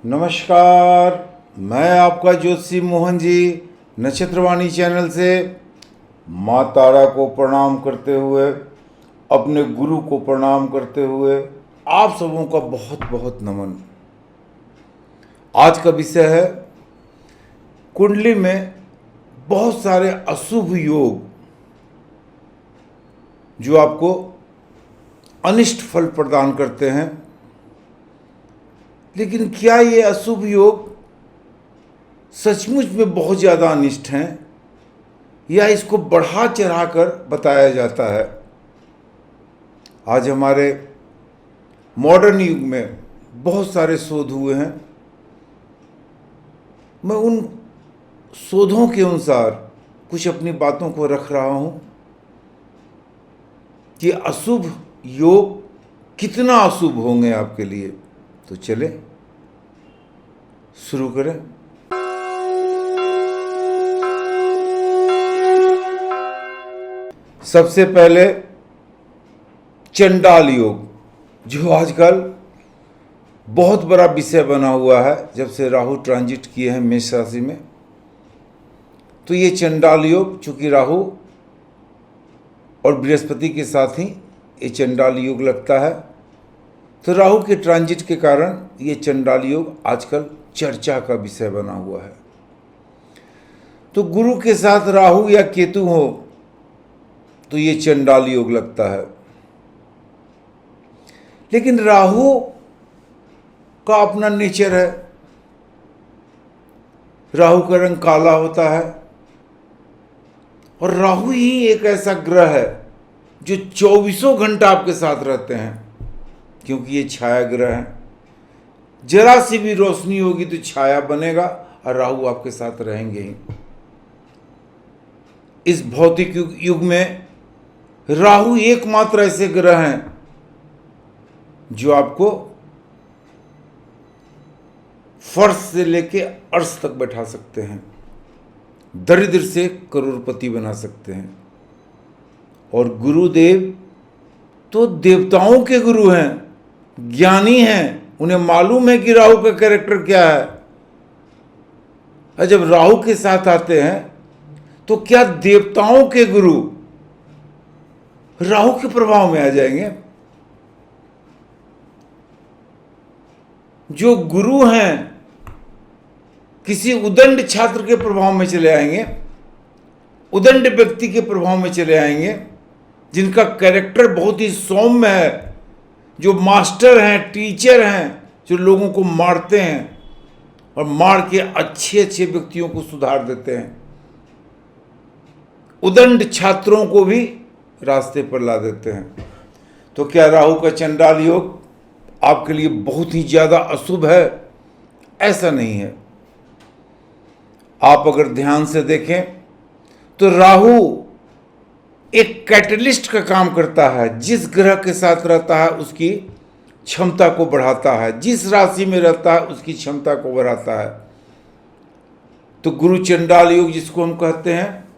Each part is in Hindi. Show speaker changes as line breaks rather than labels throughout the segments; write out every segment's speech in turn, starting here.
नमस्कार, मैं आपका ज्योतिषी मोहन जी नक्षत्रवाणी चैनल से माँ तारा को प्रणाम करते हुए, अपने गुरु को प्रणाम करते हुए आप सबों का बहुत बहुत नमन। आज का विषय है कुंडली में बहुत सारे अशुभ योग जो आपको अनिष्ट फल प्रदान करते हैं। लेकिन क्या ये अशुभ योग सचमुच में बहुत ज़्यादा अनिष्ट हैं या इसको बढ़ा चढ़ाकर बताया जाता है? आज हमारे मॉडर्न युग में बहुत सारे शोध हुए हैं। मैं उन शोधों के अनुसार कुछ अपनी बातों को रख रहा हूँ कि अशुभ योग कितना अशुभ होंगे आपके लिए। तो चले शुरू करें। सबसे पहले चंडाल योग, जो आजकल बहुत बड़ा विषय बना हुआ है जब से राहु ट्रांजिट किए हैं मेष राशि में। तो ये चंडाल योग, चूंकि राहु और बृहस्पति के साथ ही ये चंडाल योग लगता है, तो राहु के ट्रांजिट के कारण ये चंडाल योग आजकल चर्चा का विषय बना हुआ है। तो गुरु के साथ राहु या केतु हो तो ये चंडाल योग लगता है। लेकिन राहु का अपना नेचर है। राहु का रंग काला होता है और राहु ही एक ऐसा ग्रह है जो 24 घंटा आपके साथ रहते हैं, क्योंकि ये छाया ग्रह है। जरा सी भी रोशनी होगी तो छाया बनेगा और राहु आपके साथ रहेंगे ही। इस भौतिक युग में राहु एकमात्र ऐसे ग्रह हैं जो आपको फर्श से लेके अर्श तक बैठा सकते हैं, दरिद्र से करोड़पति बना सकते हैं। और गुरुदेव तो देवताओं के गुरु हैं, ज्ञानी हैं, उन्हें मालूम है कि राहु का कैरेक्टर क्या है। और जब राहु के साथ आते हैं तो क्या देवताओं के गुरु राहु के प्रभाव में आ जाएंगे? जो गुरु हैं किसी उदंड छात्र के प्रभाव में चले आएंगे, उदंड व्यक्ति के प्रभाव में चले आएंगे, जिनका कैरेक्टर बहुत ही सौम्य है, जो मास्टर हैं, टीचर हैं, जो लोगों को मारते हैं और मार के अच्छे अच्छे व्यक्तियों को सुधार देते हैं, उदंड छात्रों को भी रास्ते पर ला देते हैं। तो क्या राहु का चंडाल योग आपके लिए बहुत ही ज़्यादा अशुभ है? ऐसा नहीं है। आप अगर ध्यान से देखें तो राहु एक कैटलिस्ट का काम करता है। जिस ग्रह के साथ रहता है उसकी क्षमता को बढ़ाता है, जिस राशि में रहता है उसकी क्षमता को बढ़ाता है। तो गुरु चंडाल योग जिसको हम कहते हैं,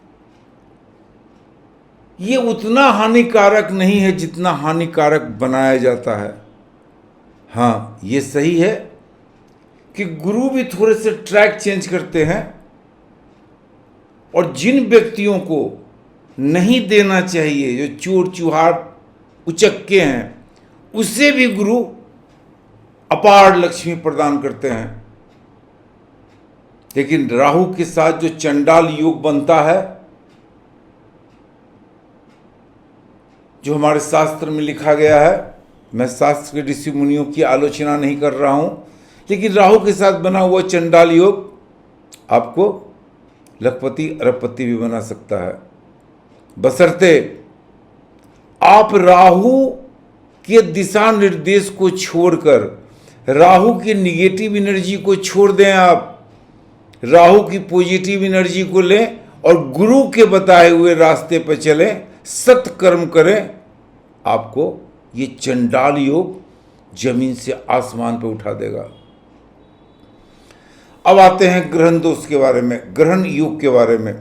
ये उतना हानिकारक नहीं है जितना हानिकारक बनाया जाता है। हाँ, ये सही है कि गुरु भी थोड़े से ट्रैक चेंज करते हैं और जिन व्यक्तियों को नहीं देना चाहिए, जो चोर चुहार उचक्के हैं, उससे भी गुरु अपार लक्ष्मी प्रदान करते हैं। लेकिन राहु के साथ जो चंडाल योग बनता है, जो हमारे शास्त्र में लिखा गया है, मैं शास्त्र के ऋषि मुनियों की आलोचना नहीं कर रहा हूं, लेकिन राहु के साथ बना हुआ चंडाल योग आपको लखपति अरबपति भी बना सकता है, बशर्ते आप राहु के दिशा निर्देश को छोड़कर राहु की निगेटिव एनर्जी को छोड़ दें। आप राहु की पॉजिटिव एनर्जी को लें और गुरु के बताए हुए रास्ते पर चलें, सत्कर्म करें। आपको ये चंडाल योग जमीन से आसमान पर उठा देगा। अब आते हैं ग्रहण दोष के बारे में, ग्रहण योग के बारे में।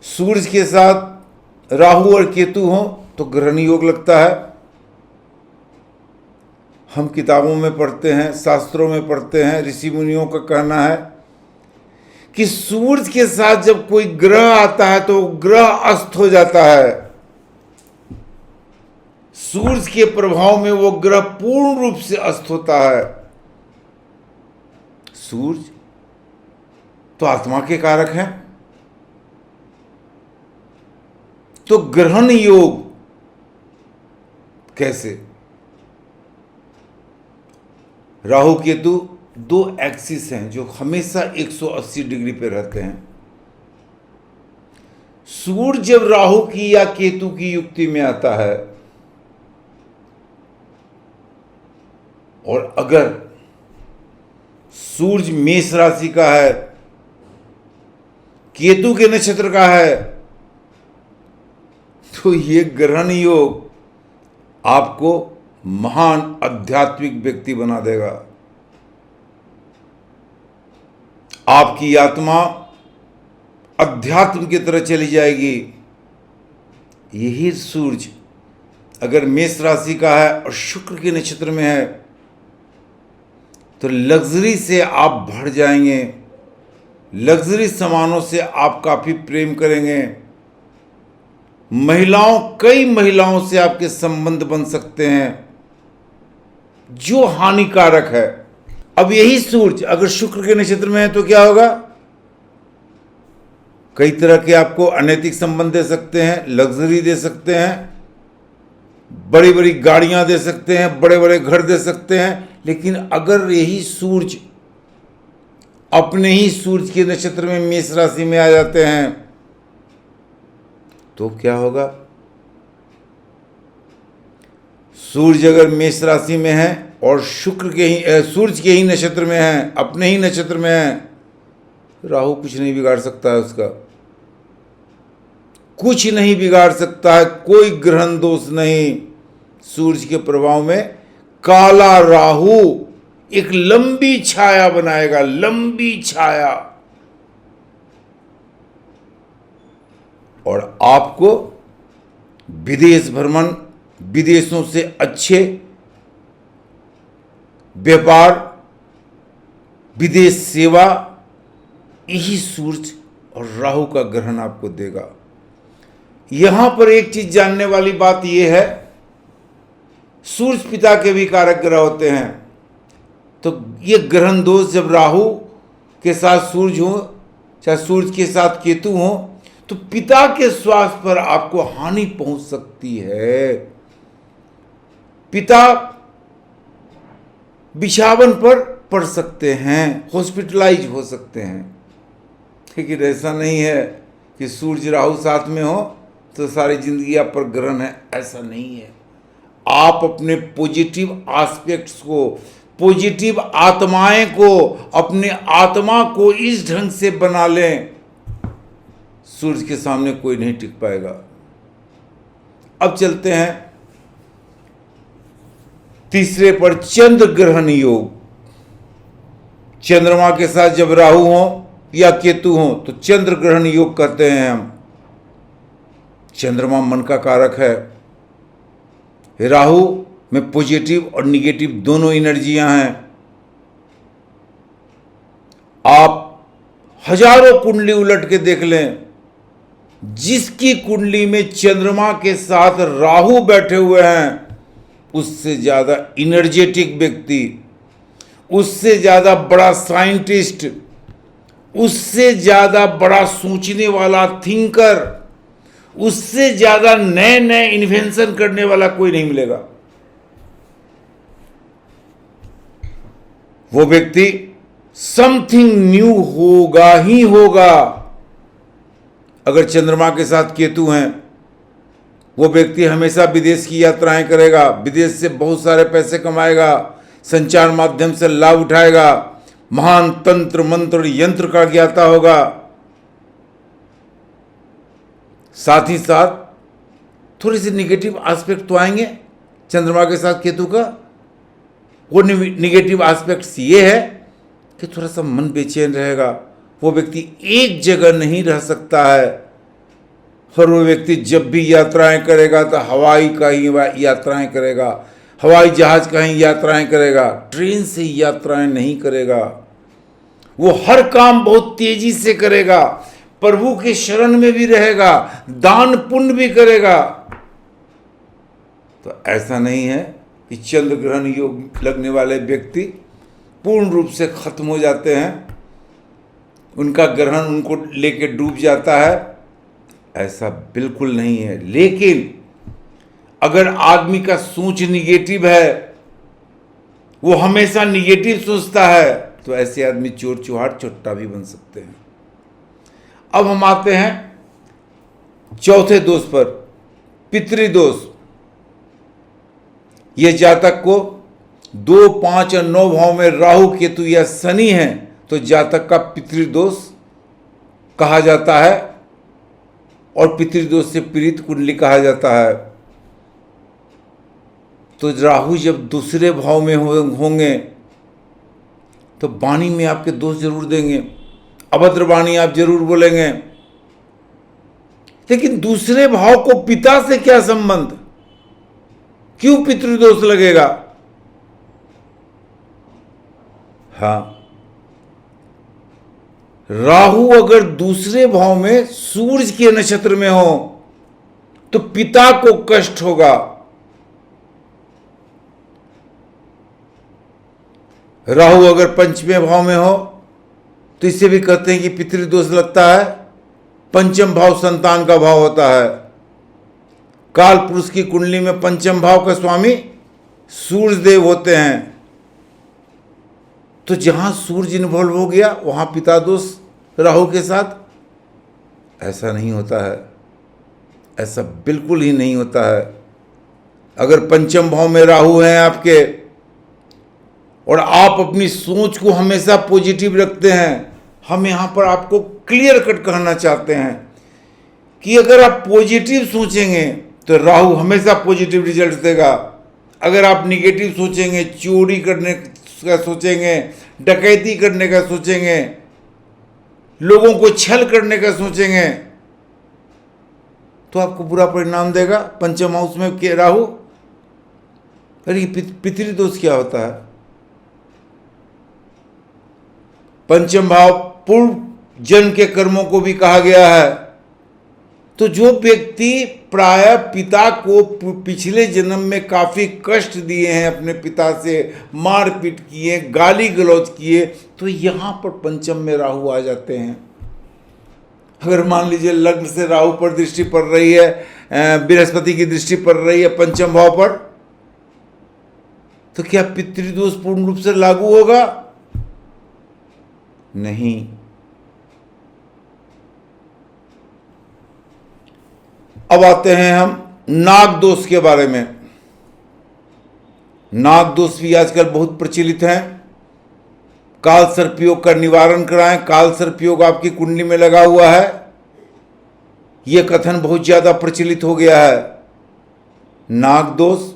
सूर्य के साथ राहु और केतु हो तो ग्रहण योग लगता है। हम किताबों में पढ़ते हैं, शास्त्रों में पढ़ते हैं, ऋषि मुनियों का कहना है कि सूरज के साथ जब कोई ग्रह आता है तो ग्रह अस्त हो जाता है। सूरज के प्रभाव में वो ग्रह पूर्ण रूप से अस्त होता है। सूरज तो आत्मा के कारक हैं, तो ग्रहण योग कैसे? राहु केतु दो एक्सिस हैं जो हमेशा 180 डिग्री पे रहते हैं। सूर्य जब राहु की या केतु की युक्ति में आता है और अगर सूर्य मेष राशि का है, केतु के नक्षत्र का है, तो ये ग्रहण योग आपको महान आध्यात्मिक व्यक्ति बना देगा। आपकी आत्मा अध्यात्म की तरह चली जाएगी। यही सूरज अगर मेष राशि का है और शुक्र के नक्षत्र में है तो लग्जरी से आप भर जाएंगे, लग्जरी सामानों से आप काफी प्रेम करेंगे। कई महिलाओं से आपके संबंध बन सकते हैं जो हानिकारक है। अब यही सूरज अगर शुक्र के नक्षत्र में है तो क्या होगा? कई तरह के आपको अनैतिक संबंध दे सकते हैं, लग्जरी दे सकते हैं, बड़ी बड़ी गाड़ियां दे सकते हैं, बड़े बड़े घर दे सकते हैं। लेकिन अगर यही सूरज अपने ही सूरज के नक्षत्र में मेष राशि में आ जाते हैं तो क्या होगा? सूरज अगर मेष राशि में है और सूरज के ही नक्षत्र में है, अपने ही नक्षत्र में है, राहु कुछ नहीं बिगाड़ सकता है उसका, कुछ नहीं बिगाड़ सकता है, कोई ग्रहण दोष नहीं। सूरज के प्रभाव में काला राहु एक लंबी छाया बनाएगा, लंबी छाया, और आपको विदेश भ्रमण, विदेशों से अच्छे व्यापार, विदेश सेवा, यही सूरज और राहु का ग्रहण आपको देगा। यहां पर एक चीज जानने वाली बात यह है, सूरज पिता के भी कारक ग्रह होते हैं, तो ये ग्रहण दोष जब राहु के साथ सूरज हो, चाहे सूरज के साथ केतु हो, तो पिता के स्वास्थ्य पर आपको हानि पहुंच सकती है। पिता बिछावन पर पड़ सकते हैं, हॉस्पिटलाइज हो सकते हैं। लेकिन ऐसा नहीं है कि सूरज राहु साथ में हो तो सारी जिंदगी आप पर ग्रहण है, ऐसा नहीं है। आप अपने पॉजिटिव एस्पेक्ट्स को, पॉजिटिव आत्माएं को, अपने आत्मा को इस ढंग से बना लें, सूरज के सामने कोई नहीं टिक पाएगा। अब चलते हैं तीसरे पर, चंद्र ग्रहण योग। चंद्रमा के साथ जब राहु हो या केतु हो तो चंद्र ग्रहण योग कहते हैं हम। चंद्रमा मन का कारक है। राहु में पॉजिटिव और निगेटिव दोनों एनर्जियां हैं। आप हजारों कुंडली उलट के देख लें, जिसकी कुंडली में चंद्रमा के साथ राहु बैठे हुए हैं, उससे ज्यादा एनर्जेटिक व्यक्ति, उससे ज्यादा बड़ा साइंटिस्ट, उससे ज्यादा बड़ा सोचने वाला थिंकर, उससे ज्यादा नए नए इन्वेंशन करने वाला कोई नहीं मिलेगा। वो व्यक्ति समथिंग न्यू होगा ही होगा। अगर चंद्रमा के साथ केतु हैं, वो व्यक्ति हमेशा विदेश की यात्राएं करेगा, विदेश से बहुत सारे पैसे कमाएगा, संचार माध्यम से लाभ उठाएगा, महान तंत्र मंत्र यंत्र का ज्ञाता होगा। साथ ही साथ थोड़ी सी निगेटिव एस्पेक्ट तो आएंगे चंद्रमा के साथ केतु का। वो निगेटिव एस्पेक्ट्स ये है कि थोड़ा सा मन बेचैन रहेगा, वो व्यक्ति एक जगह नहीं रह सकता है, और वो व्यक्ति जब भी यात्राएं करेगा तो हवाई का ही यात्राएं करेगा। हवाई जहाज कहीं यात्राएं करेगा, ट्रेन से यात्राएं नहीं करेगा। वो हर काम बहुत तेजी से करेगा, प्रभु के शरण में भी रहेगा, दान पुण्य भी करेगा। तो ऐसा नहीं है कि चंद्र ग्रहण योग लगने वाले व्यक्ति पूर्ण रूप से खत्म हो जाते हैं, उनका ग्रहण उनको लेके डूब जाता है। ऐसा बिल्कुल नहीं है। लेकिन अगर आदमी का सोच निगेटिव है, वो हमेशा निगेटिव सोचता है, तो ऐसे आदमी चोर चुहार चुट्टा भी बन सकते हैं। अब हम आते हैं चौथे दोष पर, पितृदोष। यह जातक को 2, 5 और 9 भाव में राहु केतु या शनि है तो जातक का पितृदोष कहा जाता है और पितृदोष से पीड़ित कुंडली कहा जाता है। तो राहु जब दूसरे भाव में होंगे तो वाणी में आपके दोष जरूर देंगे, अभद्र वाणी आप जरूर बोलेंगे। लेकिन दूसरे भाव को पिता से क्या संबंध, क्यों पितृदोष लगेगा? हाँ, राहु अगर दूसरे भाव में सूर्य के नक्षत्र में हो तो पिता को कष्ट होगा। राहु अगर पंचमे भाव में हो तो इसे भी कहते हैं कि पितृदोष लगता है। पंचम भाव संतान का भाव होता है। काल पुरुष की कुंडली में पंचम भाव का स्वामी सूर्य देव होते हैं। तो जहां सूर्य इन्वॉल्व हो गया वहां पिता दोष राहु के साथ। ऐसा नहीं होता है, ऐसा बिल्कुल ही नहीं होता है। अगर पंचम भाव में राहु हैं आपके और आप अपनी सोच को हमेशा पॉजिटिव रखते हैं, हम यहां पर आपको क्लियर कट कहना चाहते हैं कि अगर आप पॉजिटिव सोचेंगे तो राहु हमेशा पॉजिटिव रिजल्ट देगा। अगर आप निगेटिव सोचेंगे, चोरी करने का सोचेंगे, डकैती करने का सोचेंगे, लोगों को छल करने का सोचेंगे, तो आपको बुरा परिणाम देगा। पंचम हाउस में के राहु। अरे पितृदोष क्या होता है? पंचम भाव पूर्व जन्म के कर्मों को भी कहा गया है। तो जो व्यक्ति प्राय पिता को पिछले जन्म में काफी कष्ट दिए हैं, अपने पिता से मारपीट किए, गाली गलौज किए, तो यहां पर पंचम में राहु आ जाते हैं। अगर मान लीजिए लग्न से राहु पर दृष्टि पड़ रही है, बृहस्पति की दृष्टि पड़ रही है पंचम भाव पर, तो क्या पितृदोष पूर्ण रूप से लागू होगा? नहीं। अब आते हैं हम नाग दोष के बारे में। नाग दोष भी आजकल बहुत प्रचलित है। काल सर्पयोग का निवारण कराएं। काल सर्पयोग आपकी कुंडली में लगा हुआ है, यह कथन बहुत ज्यादा प्रचलित हो गया है। नाग दोष,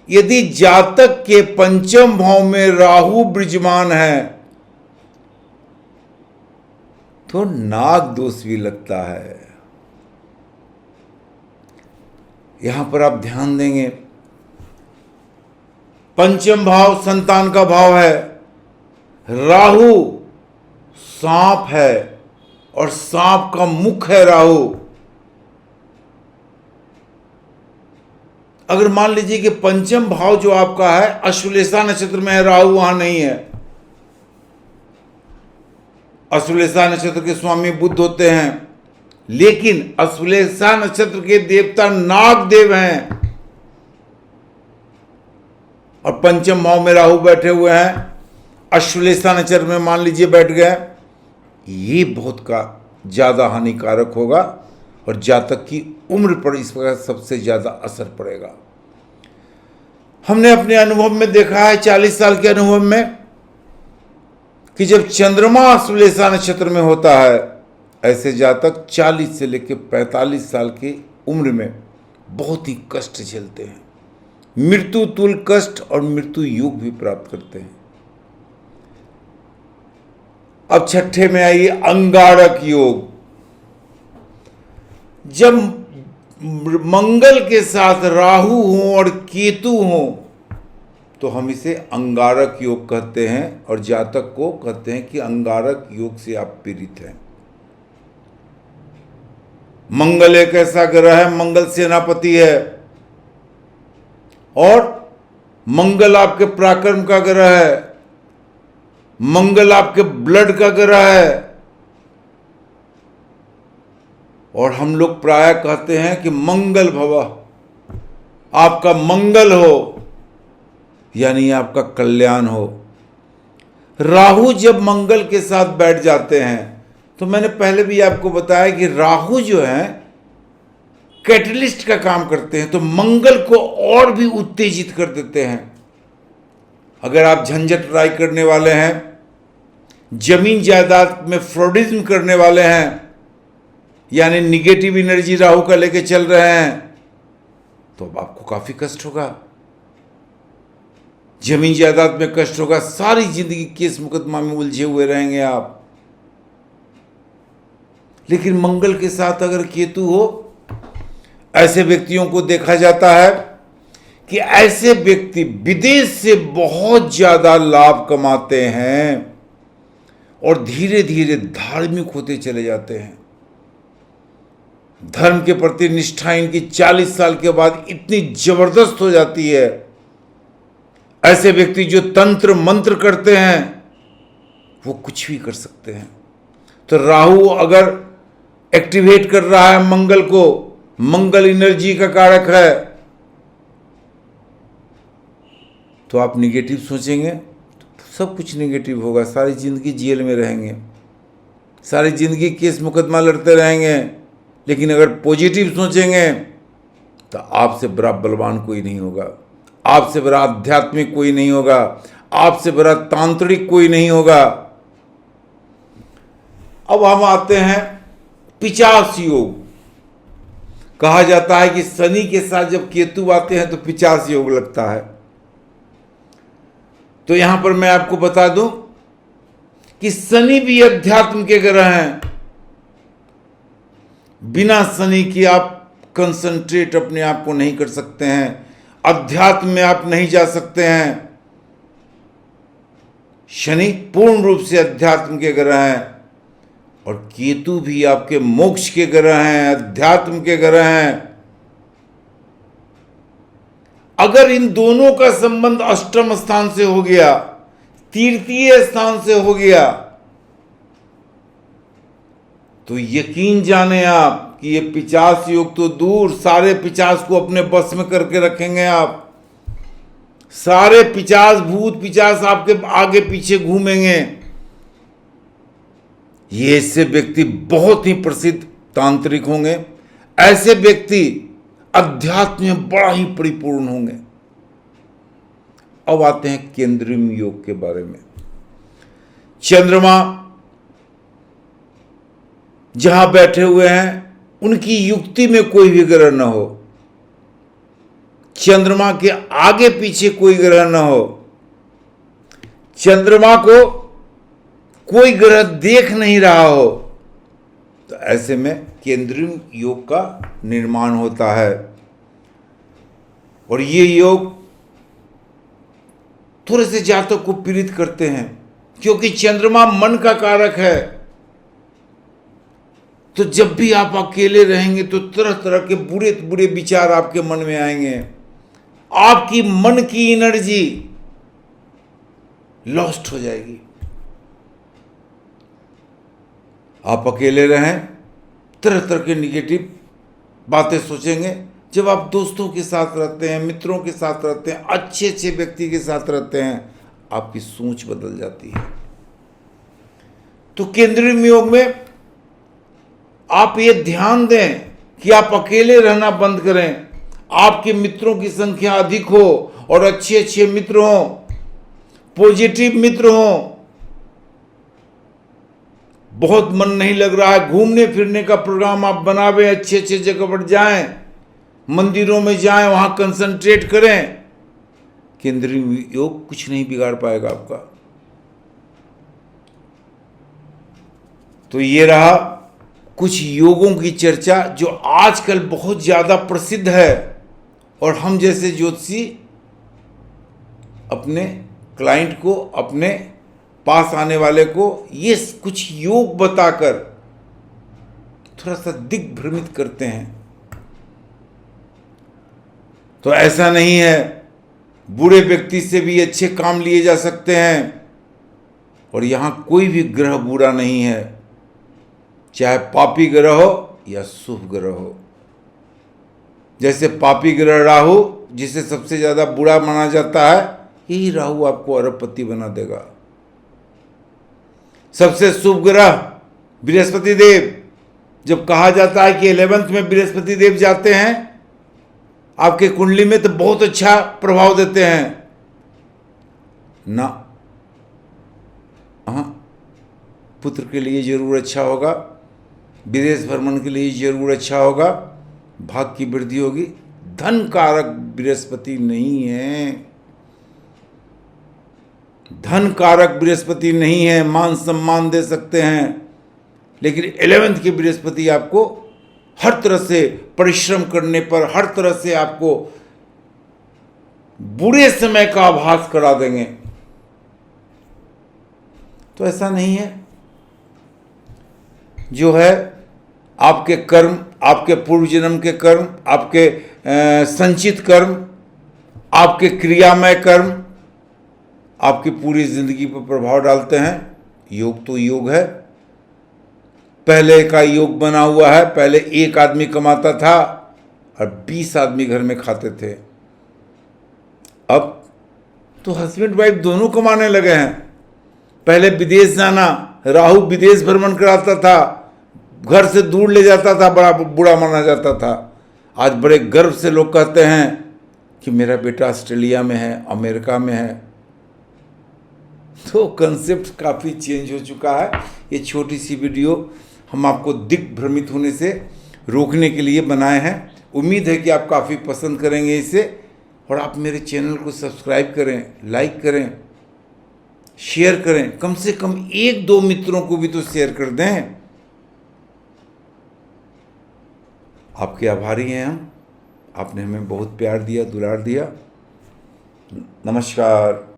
यदि जातक के पंचम भाव में राहु विराजमान है तो नाग दोष भी लगता है। यहां पर आप ध्यान देंगे, पंचम भाव संतान का भाव है, राहु सांप है और सांप का मुख है राहु। अगर मान लीजिए कि पंचम भाव जो आपका है अश्वलेषा नक्षत्र में है, राहु वहां नहीं है। अश्वलेषा नक्षत्र के स्वामी बुध होते हैं, लेकिन अश्वलेषा नक्षत्र के देवता नाग देव हैं और पंचम भाव में राहु बैठे हुए हैं। अश्वलेषा नक्षत्र में मान लीजिए बैठ गए, ये बहुत का ज्यादा हानिकारक होगा और जातक की उम्र पर इस प्रकार सबसे ज्यादा असर पड़ेगा। हमने अपने अनुभव में देखा है, 40 साल के अनुभव में, कि जब चंद्रमा अश्वलेषा नक्षत्र में होता है, ऐसे जातक 40 से लेकर 45 साल की उम्र में बहुत ही कष्ट झेलते हैं, मृत्यु तुल्य कष्ट और मृत्यु योग भी प्राप्त करते हैं। अब छठे में आइए अंगारक योग। जब मंगल के साथ राहु हो और केतु हो तो हम इसे अंगारक योग कहते हैं और जातक को कहते हैं कि अंगारक योग से आप पीड़ित हैं। मंगल एक ऐसा ग्रह है, मंगल सेनापति है और मंगल आपके पराक्रम का ग्रह है, मंगल आपके ब्लड का ग्रह है। और हम लोग प्रायः कहते हैं कि मंगल भवः, आपका मंगल हो, यानी आपका कल्याण हो। राहु जब मंगल के साथ बैठ जाते हैं, तो मैंने पहले भी आपको बताया कि राहु जो है कैटलिस्ट का काम करते हैं, तो मंगल को और भी उत्तेजित कर देते हैं। अगर आप झंझट राय करने वाले हैं, जमीन जायदाद में फ्रॉडिज्म करने वाले हैं, यानी निगेटिव एनर्जी राहु का लेके चल रहे हैं, तो अब आपको काफी कष्ट होगा, जमीन जायदाद में कष्ट होगा, सारी जिंदगी केस मुकदमा में उलझे हुए रहेंगे आप। लेकिन मंगल के साथ अगर केतु हो, ऐसे व्यक्तियों को देखा जाता है कि ऐसे व्यक्ति विदेश से बहुत ज्यादा लाभ कमाते हैं और धीरे धीरे धार्मिक होते चले जाते हैं। धर्म के प्रति निष्ठा इनकी 40 साल के बाद इतनी जबरदस्त हो जाती है। ऐसे व्यक्ति जो तंत्र मंत्र करते हैं, वो कुछ भी कर सकते हैं। तो राहु अगर एक्टिवेट कर रहा है मंगल को, मंगल एनर्जी का कारक है, तो आप निगेटिव सोचेंगे तो सब कुछ निगेटिव होगा, सारी जिंदगी जेल में रहेंगे, सारी जिंदगी केस मुकदमा लड़ते रहेंगे। लेकिन अगर पॉजिटिव सोचेंगे तो आपसे बड़ा बलवान कोई नहीं होगा, आपसे बड़ा आध्यात्मिक कोई नहीं होगा, आपसे बड़ा तांत्रिक कोई नहीं होगा। अब हम आते हैं पिचास योग। कहा जाता है कि शनि के साथ जब केतु आते हैं तो पिचास योग लगता है। तो यहां पर मैं आपको बता दूं कि शनि भी अध्यात्म के ग्रह हैं। बिना शनि के आप कंसंट्रेट अपने आप को नहीं कर सकते हैं, अध्यात्म में आप नहीं जा सकते हैं। शनि पूर्ण रूप से अध्यात्म के ग्रह हैं और केतु भी आपके मोक्ष के ग्रह हैं, अध्यात्म के ग्रह हैं। अगर इन दोनों का संबंध अष्टम स्थान से हो गया, तृतीय स्थान से हो गया, तो यकीन जाने आप कि ये पिचास योग तो दूर, सारे पिचास को अपने बस में करके रखेंगे आप। सारे पिचास, भूत पिचास आपके आगे पीछे घूमेंगे। ये ऐसे व्यक्ति बहुत ही प्रसिद्ध तांत्रिक होंगे, ऐसे व्यक्ति अध्यात्म में बड़ा ही परिपूर्ण होंगे। अब आते हैं केंद्रीय योग के बारे में। चंद्रमा जहां बैठे हुए हैं उनकी युक्ति में कोई भी ग्रह न हो, चंद्रमा के आगे पीछे कोई ग्रह न हो, चंद्रमा को कोई ग्रह देख नहीं रहा हो, तो ऐसे में केंद्रीय योग का निर्माण होता है। और ये योग थोड़े से जातक को पीड़ित करते हैं, क्योंकि चंद्रमा मन का कारक है। तो जब भी आप अकेले रहेंगे तो तरह तरह के बुरे बुरे विचार आपके मन में आएंगे, आपकी मन की एनर्जी लॉस्ट हो जाएगी। आप अकेले रहें, तरह तरह के निगेटिव बातें सोचेंगे। जब आप दोस्तों के साथ रहते हैं, मित्रों के साथ रहते हैं, अच्छे अच्छे व्यक्ति के साथ रहते हैं, आपकी सोच बदल जाती है। तो केंद्रीय योग में आप ये ध्यान दें कि आप अकेले रहना बंद करें, आपके मित्रों की संख्या अधिक हो और अच्छे अच्छे मित्र हों, पॉजिटिव मित्र हों। बहुत मन नहीं लग रहा है, घूमने फिरने का प्रोग्राम आप बनावें, अच्छे अच्छे जगह पर जाएं, मंदिरों में जाएं, वहां कंसंट्रेट करें। केंद्रीय योग कुछ नहीं बिगाड़ पाएगा आपका। तो ये रहा कुछ योगों की चर्चा जो आजकल बहुत ज्यादा प्रसिद्ध है और हम जैसे ज्योतिषी अपने क्लाइंट को, अपने पास आने वाले को ये कुछ योग बताकर थोड़ा सा दिग्भ्रमित करते हैं। तो ऐसा नहीं है, बुरे व्यक्ति से भी अच्छे काम लिए जा सकते हैं। और यहां कोई भी ग्रह बुरा नहीं है, चाहे पापी ग्रह हो या शुभ ग्रह हो। जैसे पापी ग्रह राहु, जिसे सबसे ज्यादा बुरा माना जाता है, यही राहु आपको अरबपति बना देगा। सबसे शुभ ग्रह बृहस्पति देव, जब कहा जाता है कि 11th में बृहस्पति देव जाते हैं आपके कुंडली में, तो बहुत अच्छा प्रभाव देते हैं ना। हाँ, पुत्र के लिए जरूर अच्छा होगा, विदेश भ्रमण के लिए जरूर अच्छा होगा, भाग की वृद्धि होगी। धन कारक बृहस्पति नहीं है, धन कारक बृहस्पति नहीं है। मान सम्मान दे सकते हैं, लेकिन 11th के बृहस्पति आपको हर तरह से परिश्रम करने पर, हर तरह से आपको बुरे समय का आभास करा देंगे। तो ऐसा नहीं है, जो है आपके कर्म, आपके पूर्व जन्म के कर्म, आपके संचित कर्म, आपके क्रियामय कर्म आपकी पूरी जिंदगी पर प्रभाव डालते हैं। योग तो योग है, पहले का योग बना हुआ है। पहले एक आदमी कमाता था और 20 आदमी घर में खाते थे। अब तो हस्बैंड वाइफ दोनों कमाने लगे हैं। पहले विदेश जाना, राहु विदेश भ्रमण कराता था, घर से दूर ले जाता था, बड़ा बुरा माना जाता था। आज बड़े गर्व से लोग कहते हैं कि मेरा बेटा ऑस्ट्रेलिया में है, अमेरिका में है। तो कंसेप्ट काफ़ी चेंज हो चुका है। ये छोटी सी वीडियो हम आपको दिग्भ्रमित होने से रोकने के लिए बनाए हैं। उम्मीद है कि आप काफ़ी पसंद करेंगे इसे, और आप मेरे चैनल को सब्सक्राइब करें, लाइक करें, शेयर करें। कम से कम 1-2 मित्रों को भी तो शेयर कर दें। आपके आभारी हैं हम, आपने हमें बहुत प्यार दिया, दुलार दिया। नमस्कार।